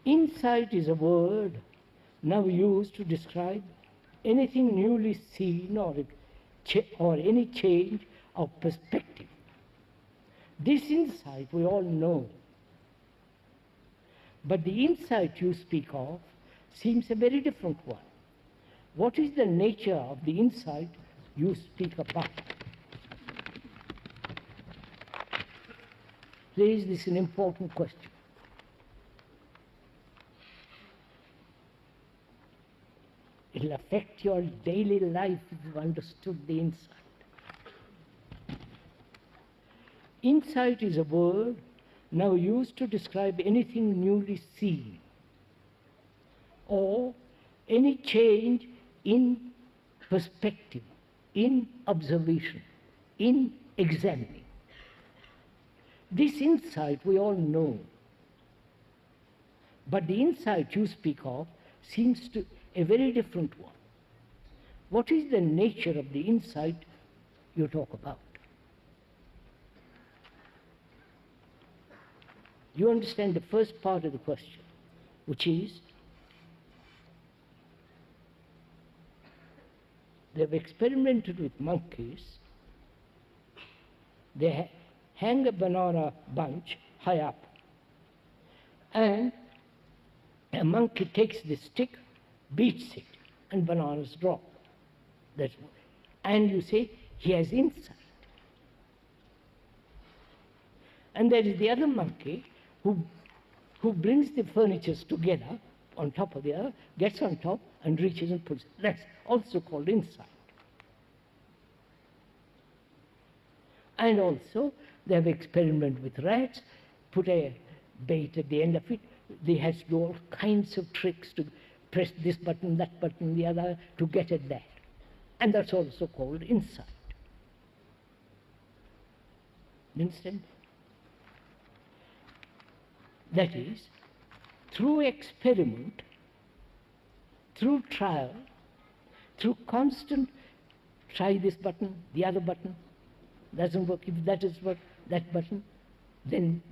Insight is a word now used to describe anything newly seen or any change of perspective. This insight we all know, but the insight you speak of seems a very different one. What is the nature of the insight you speak about? Please, this is an important question. It will affect your daily life if you understood the insight. Insight is a word now used to describe anything newly seen or any change in perspective, in observation, in examining. This insight we all know, but the insight you speak of seems to a very different one. What is the nature of the insight you talk about? You understand the first part of the question, which is, they've experimented with monkeys. They hang a banana bunch high up, and a monkey takes the stick, beats it, and bananas drop. And you say, he has insight. And there is the other monkey who brings the furnitures together on top of the other, gets on top and reaches and pulls it. That's also called insight. And also, they have experimented with rats, put a bait at the end of it. They have to do all kinds of tricks to press this button, that button, the other, to get at that. And that's also called insight. You understand? That is, through experiment, through trial, through constant try this button, the other button, doesn't work, if that is what, that button, then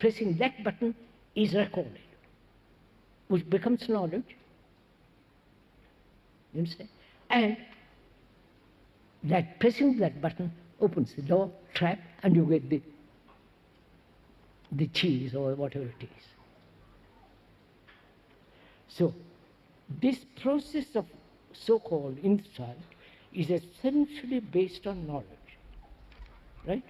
pressing that button is recorded, which becomes knowledge. You understand? And that pressing that button opens the door, trap, and you get the cheese or whatever it is. So, this process of so-called insight is essentially based on knowledge, right?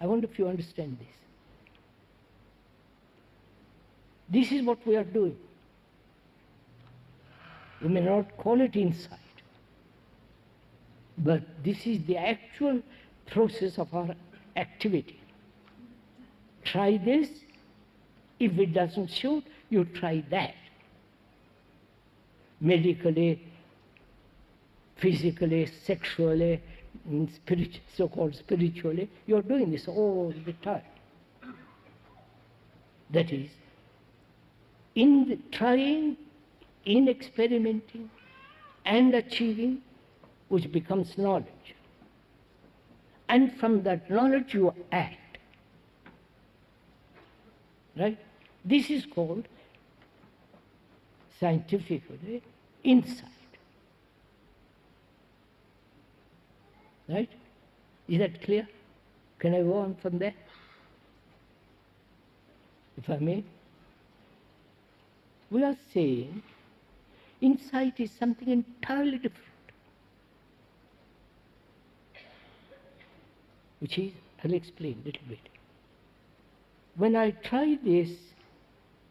I wonder if you understand this. This is what we are doing. We may not call it insight, but this is the actual process of our activity. Try this. If it doesn't suit, you try that. Medically, physically, sexually, so-called spiritually, you're doing this all the time. That is, in the trying, in experimenting, and achieving, which becomes knowledge. And from that knowledge you act. Right? This is called, scientifically, insight. Right? Is that clear? Can I go on from there? If I may. We are saying insight is something entirely different, which is, I'll explain a little bit. When I try this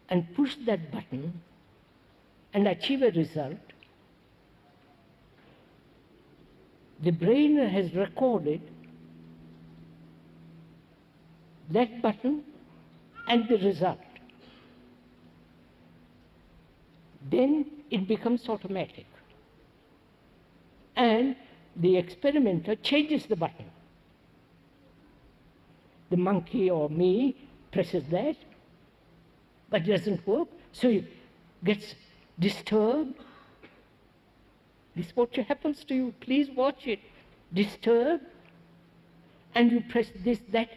and push that button and achieve a result, the brain has recorded that button and the result. Then it becomes automatic. And the experimenter changes the button. The monkey or me presses that, but it doesn't work, so it gets disturbed. This is what happens to you. Please watch it. Disturbed, and you press this, that.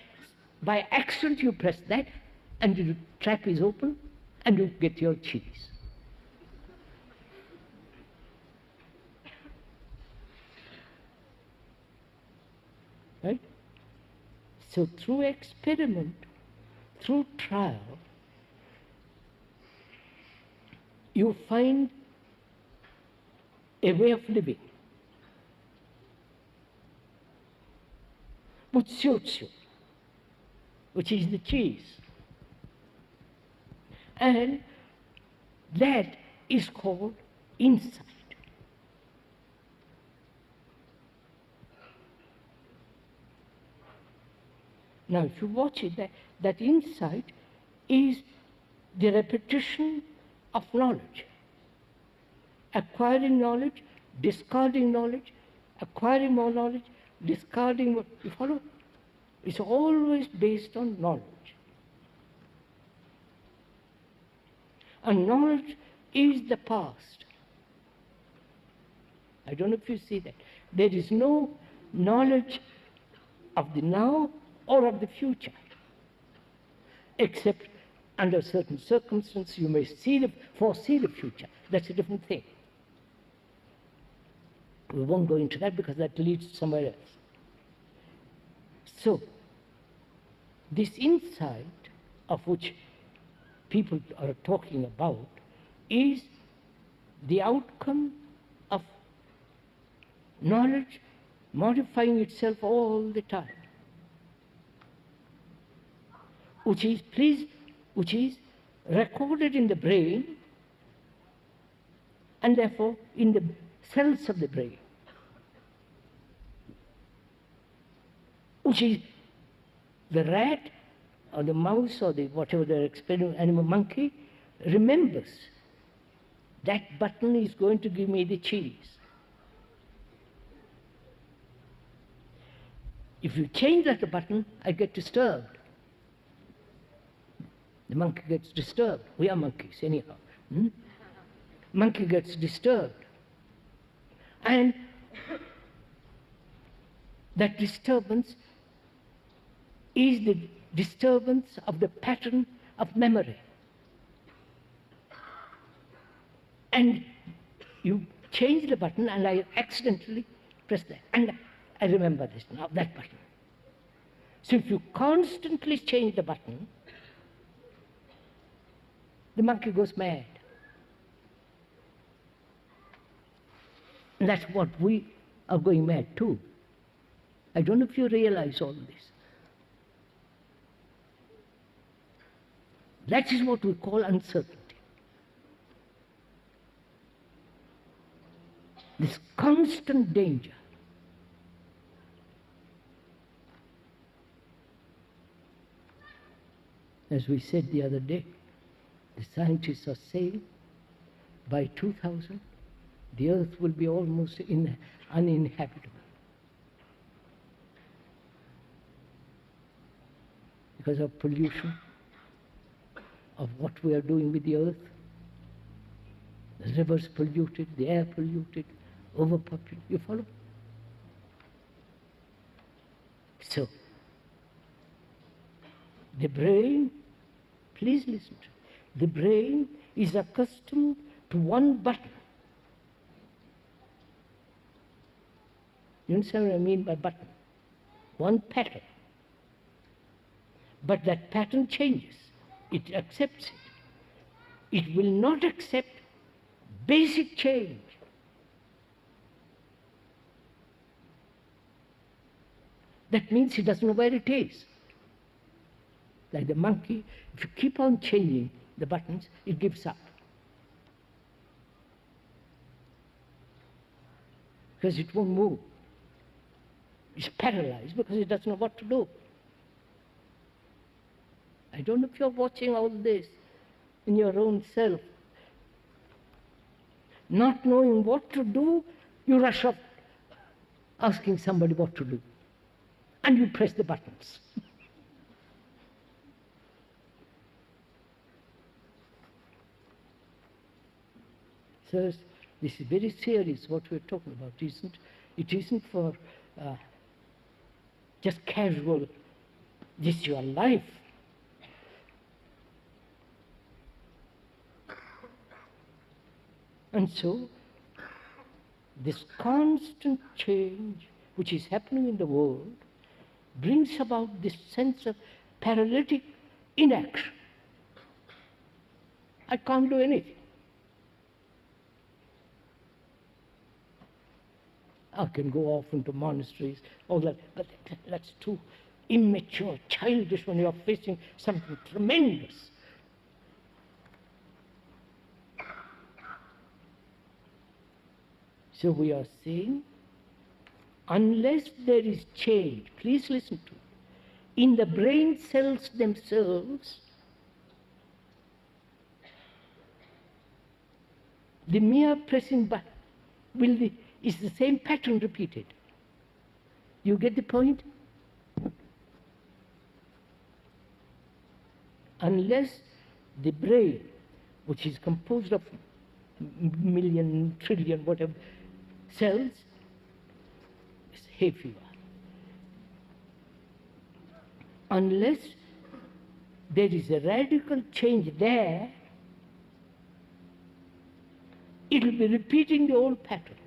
By accident you press that, and the trap is open, and you get your cheese. Right? So through experiment, through trial, you find a way of living which suits you, which is the cheese. And that is called insight. Now, if you watch it, that insight is the repetition of knowledge. Acquiring knowledge, discarding knowledge, acquiring more knowledge, discarding more. You follow? It's always based on knowledge. And knowledge is the past. I don't know if you see that. There is no knowledge of the now or of the future, except under certain circumstances you may foresee the future. That's a different thing. We won't go into that because that leads somewhere else. So, this insight of which people are talking about is the outcome of knowledge modifying itself all the time, which is recorded in the brain and therefore in the cells of the brain, which is the rat or the mouse or the whatever the experimental animal, monkey, remembers that button is going to give me the cheese. If you change that button, I get disturbed. The monkey gets disturbed. We are monkeys anyhow. Monkey gets disturbed. And that disturbance is the disturbance of the pattern of memory. And you change the button and I accidentally press that. And I remember this now, that button. So if you constantly change the button, the monkey goes mad. And that's what we are going mad too. I don't know if you realize all this. That is what we call uncertainty. This constant danger. As we said the other day, the scientists are saying by 2000, the earth will be almost uninhabitable. Because of pollution, of what we are doing with the earth. The rivers polluted, the air polluted, overpopulated. You follow? So, the brain, please listen to it. The brain is accustomed to one button. You understand what I mean by button? One pattern. But that pattern changes. It accepts it. It will not accept basic change. That means it doesn't know where it is. Like the monkey, if you keep on changing the buttons, it gives up. Because it won't move. It's paralyzed because it doesn't know what to do. I don't know if you're watching all this in your own self. Not knowing what to do, you rush off asking somebody what to do. And you press the buttons. So this is very serious what we're talking about, isn't it? It isn't for just casual This is your life. And so, this constant change which is happening in the world brings about this sense of paralytic inaction. I can't do anything. I can go off into monasteries, all that, but that's too immature, childish when you're facing something tremendous. So we are saying, unless there is change, please listen to it, in the brain cells themselves, the mere pressing button is the same pattern repeated. You get the point? Unless the brain, which is composed of million, trillion, whatever, cells, is hay fever. Unless there is a radical change there, it will be repeating the old pattern,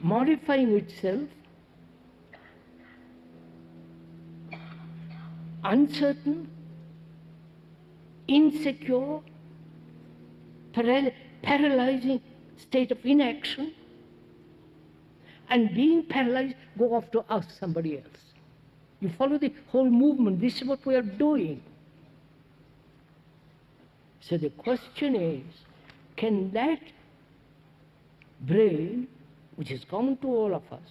modifying itself, uncertain, insecure, paralyzing state of inaction, and being paralyzed, go off to ask somebody else. You follow the whole movement. This is what we are doing. So the question is, can that brain, which is common to all of us,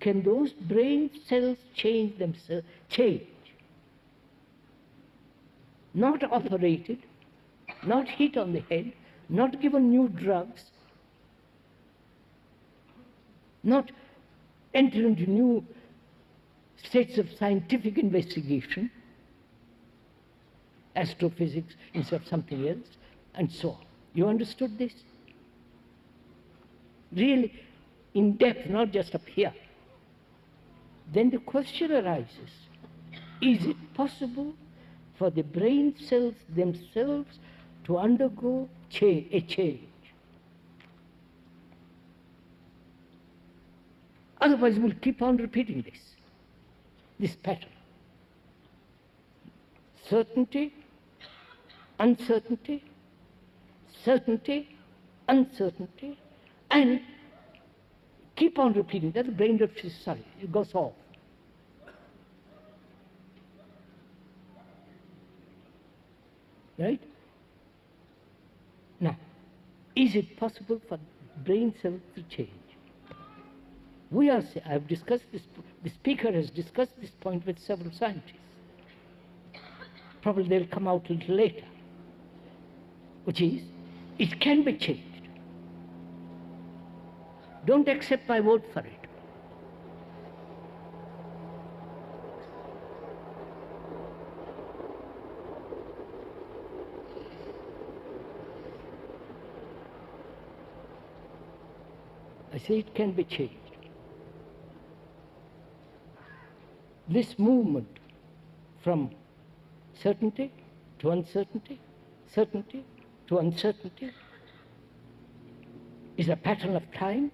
can those brain cells change themselves? Change. Not operated, not hit on the head, not given new drugs, not enter into new states of scientific investigation, astrophysics instead of something else, and so on. You understood this? Really in depth, not just up here. Then the question arises, is it possible for the brain cells themselves to undergo a change? Otherwise we'll keep on repeating this pattern. Certainty, uncertainty, certainty, uncertainty, and keep on repeating that. The brain says, sorry, it goes off. Right? Now, is it possible for brain cells to change? I've discussed this, the speaker has discussed this point with several scientists. Probably they'll come out a little later, which is, it can be changed. Don't accept my word for it. I say it can be changed. This movement from certainty to uncertainty, certainty to uncertainty, is a pattern of time.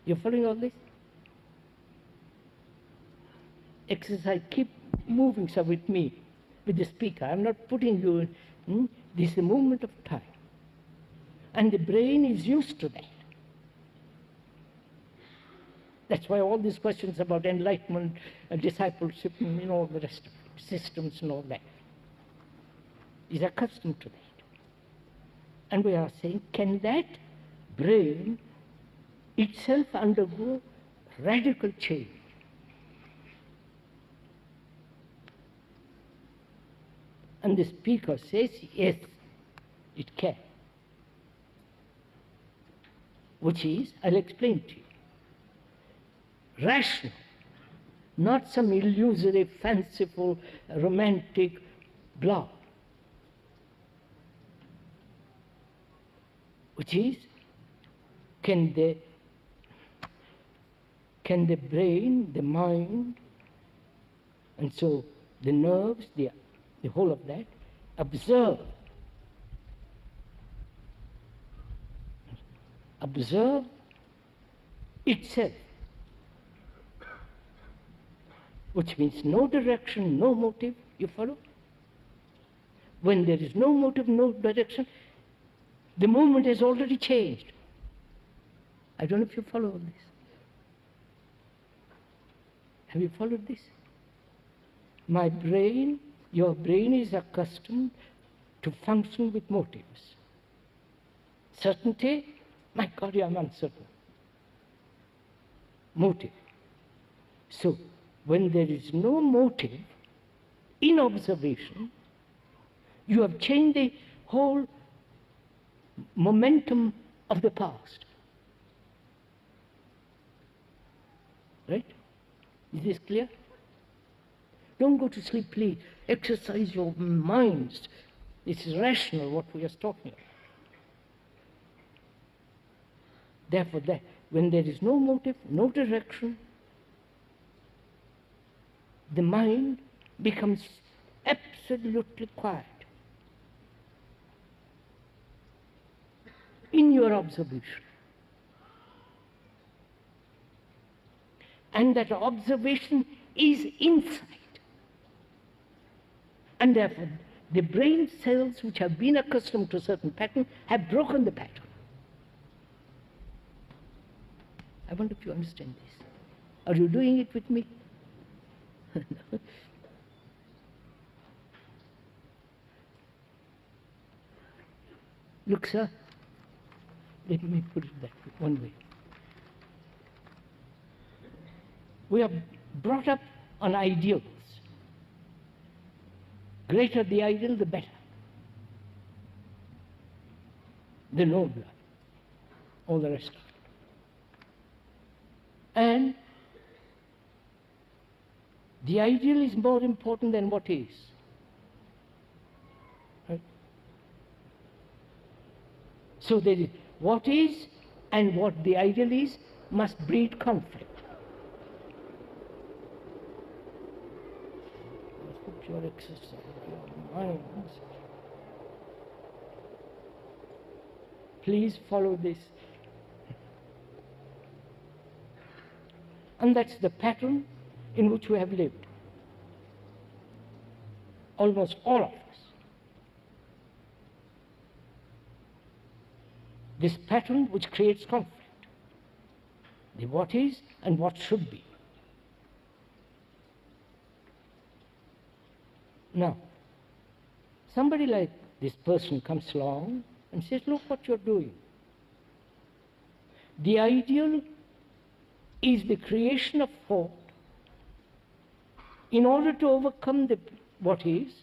You're following all this? Exercise, keep moving so with me, with the speaker. I'm not putting you in. This is a movement of time. And the brain is used to that. That's why all these questions about enlightenment, discipleship, and all the rest of it, systems and all that, is accustomed to that. And we are saying, can that brain itself undergo radical change? And the speaker says, yes, it can. Which is, I'll explain to you, rational, not some illusory, fanciful, romantic blah. Which is, can the brain, the mind, And so the nerves, the whole of that, observe itself, which means no direction, no motive. You follow? When there is no motive, no direction, the movement has already changed. I don't know if you follow all this. Have you followed this? My brain, your brain is accustomed to function with motives. Certainty, my God, I am uncertain. Motive. So, when there is no motive in observation, you have changed the whole momentum of the past. Right? Is this clear? Don't go to sleep, please. Exercise your minds. It's rational what we are talking about. Therefore, when there is no motive, no direction, the mind becomes absolutely quiet in your observation. And that observation is insight. And therefore, the brain cells which have been accustomed to a certain pattern have broken the pattern. I wonder if you understand this. Are you doing it with me? Look, sir, let me put it that way, one way. We are brought up on ideals. Greater the ideal, the better. The nobler. All the rest of it. And the ideal is more important than what is. Right? So there is what is and what the ideal is must breed conflict. Put your exercise, your minds. Please follow this. And that's the pattern in which we have lived. Almost all of us. This pattern which creates conflict. The what is and what should be. Now, somebody like this person comes along and says, look what you're doing. The ideal is the creation of thought in order to overcome the what is,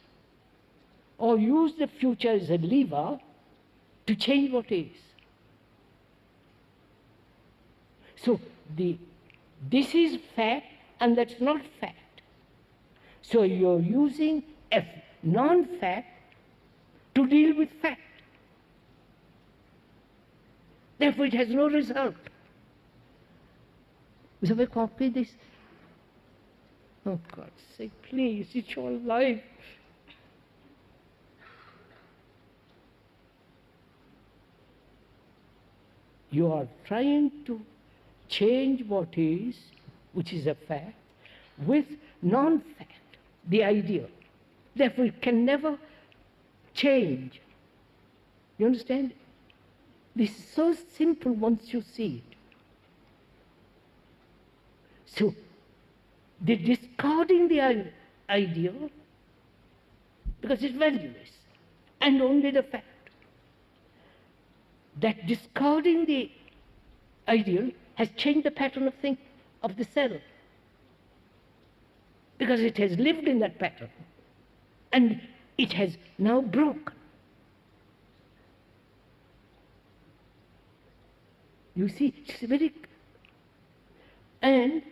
or use the future as a lever to change what is. So this is fact and that's not fact. So you're using a non-fact to deal with fact. Therefore it has no result. So we copy this. Oh, God's sake, please, it's your life. You are trying to change what is, which is a fact, with non-fact, the ideal. Therefore, it can never change. You understand? This is so simple once you see it. So, the discarding the ideal, because it's valueless, and only the fact. That discarding the ideal has changed the pattern of the cell. Because it has lived in that pattern. And it has now broken. You see, it's very... And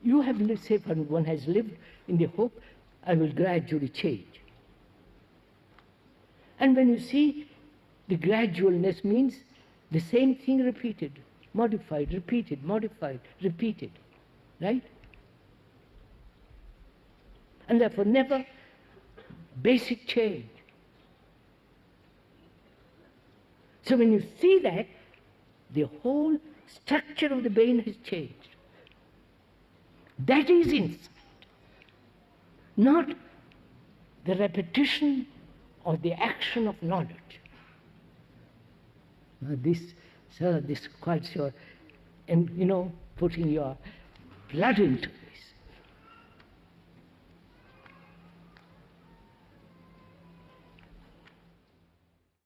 you have lived, say, one has lived in the hope, I will gradually change. And when you see the gradualness means the same thing repeated, modified, repeated, modified, repeated, right? and therefore never basic change. So when you see that, the whole structure of the brain has changed. That is insight, not the repetition or the action of knowledge. This requires your, putting your blood into it.